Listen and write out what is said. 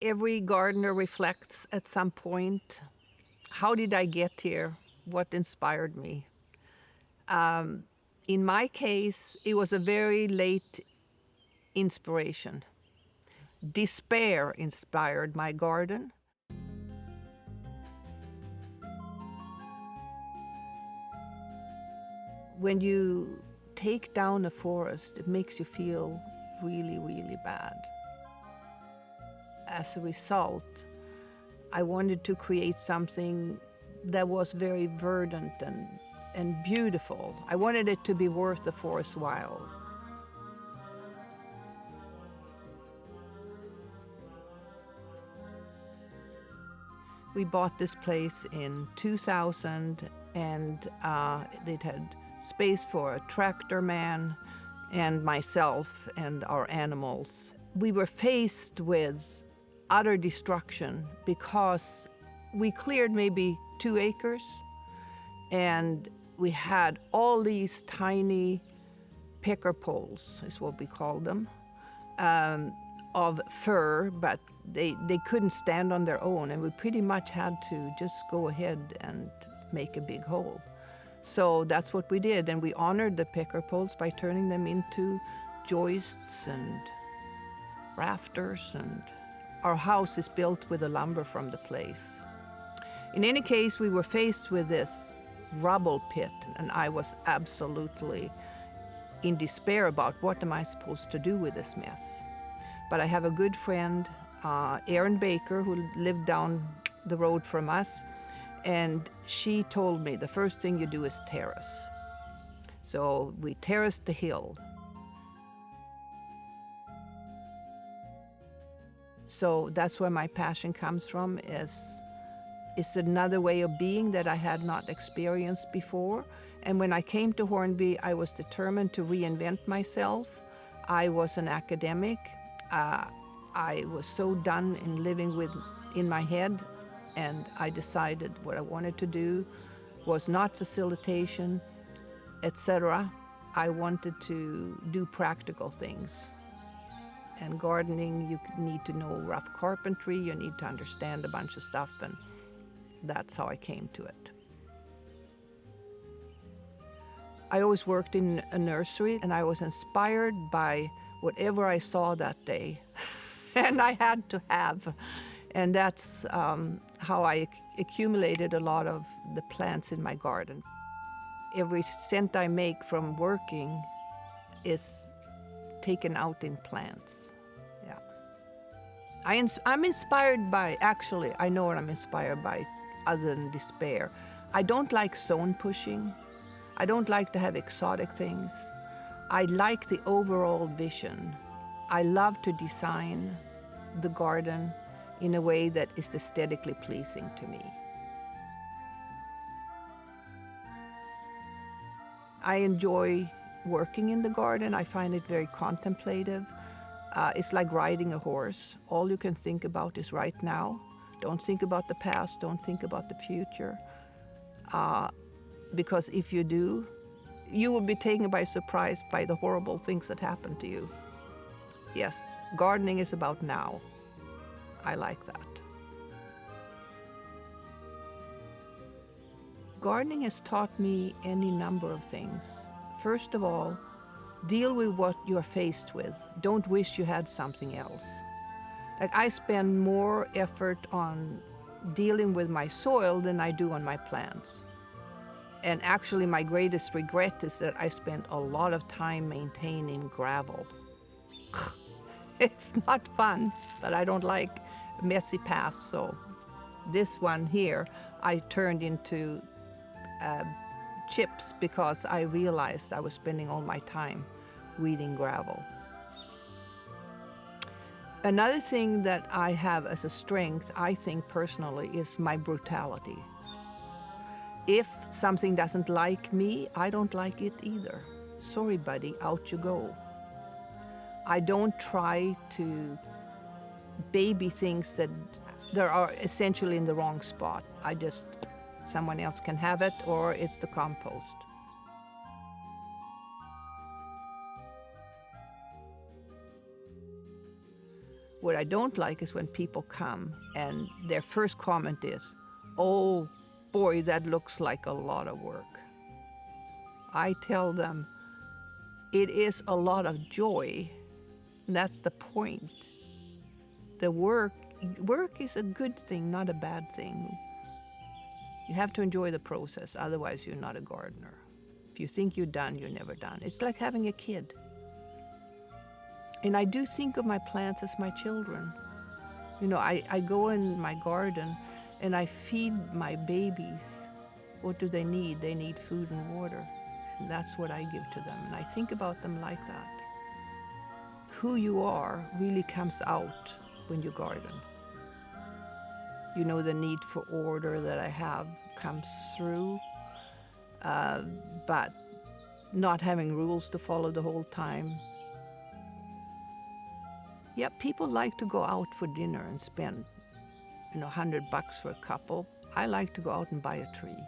Every gardener reflects at some point, how did I get here? What inspired me? In my case, it was a very late inspiration. Despair inspired my garden. When you take down a forest, it makes you feel really, really bad. As a result, I wanted to create something that was very verdant and beautiful. I wanted it to be worth the forest while. We bought this place in 2000, and it had space for a tractor man and myself and our animals. We were faced with utter destruction because we cleared maybe 2 acres, and we had all these tiny picker poles, is what we call them, of fir, but they couldn't stand on their own, and we pretty much had to just go ahead and make a big hole. So that's what we did, and we honored the picker poles by turning them into joists and rafters, and our house is built with the lumber from the place. In any case, we were faced with this rubble pit, and I was absolutely in despair about what am I supposed to do with this mess. But I have a good friend, Erin Baker, who lived down the road from us, and she told me the first thing you do is terrace. So we terraced the hill. So that's where my passion comes from, is it's another way of being that I had not experienced before. And when I came to Hornby, I was determined to reinvent myself. I was an academic. I was so done in living in my head, and I decided what I wanted to do was not facilitation, etc. I wanted to do practical things. And gardening, you need to know rough carpentry, you need to understand a bunch of stuff, and that's how I came to it. I always worked in a nursery, and I was inspired by whatever I saw that day, and I had to have. And that's how I accumulated a lot of the plants in my garden. Every cent I make from working is taken out in plants. Yeah. I'm inspired by, actually, I know what I'm inspired by other than despair. I don't like zone pushing. I don't like to have exotic things. I like the overall vision. I love to design the garden in a way that is aesthetically pleasing to me. I enjoy working in the garden. I find it very contemplative. It's like riding a horse. All you can think about is right now. Don't think about the past, don't think about the future. Because if you do, you will be taken by surprise by the horrible things that happen to you. Yes, gardening is about now. I like that. Gardening has taught me any number of things. First of all, deal with what you're faced with. Don't wish you had something else. Like, I spend more effort on dealing with my soil than I do on my plants. And actually, my greatest regret is that I spent a lot of time maintaining gravel. It's not fun, but I don't like messy paths, so this one here I turned into chips because I realized I was spending all my time weeding gravel. Another thing that I have as a strength, I think personally, is my brutality. If something doesn't like me, I don't like it either. Sorry, buddy, out you go. I don't try to baby things that are essentially in the wrong spot. Someone else can have it, or it's the compost. What I don't like is when people come and their first comment is, "Oh boy, that looks like a lot of work." I tell them, it is a lot of joy. And that's the point. The work is a good thing, not a bad thing. You have to enjoy the process, otherwise you're not a gardener. If you think you're done, you're never done. It's like having a kid. And I do think of my plants as my children. You know, I go in my garden and I feed my babies. What do they need? They need food and water. And that's what I give to them. And I think about them like that. Who you are really comes out when you garden. You know, the need for order that I have comes through, but not having rules to follow the whole time. Yeah, people like to go out for dinner and spend, you know, $100 for a couple. I like to go out and buy a tree.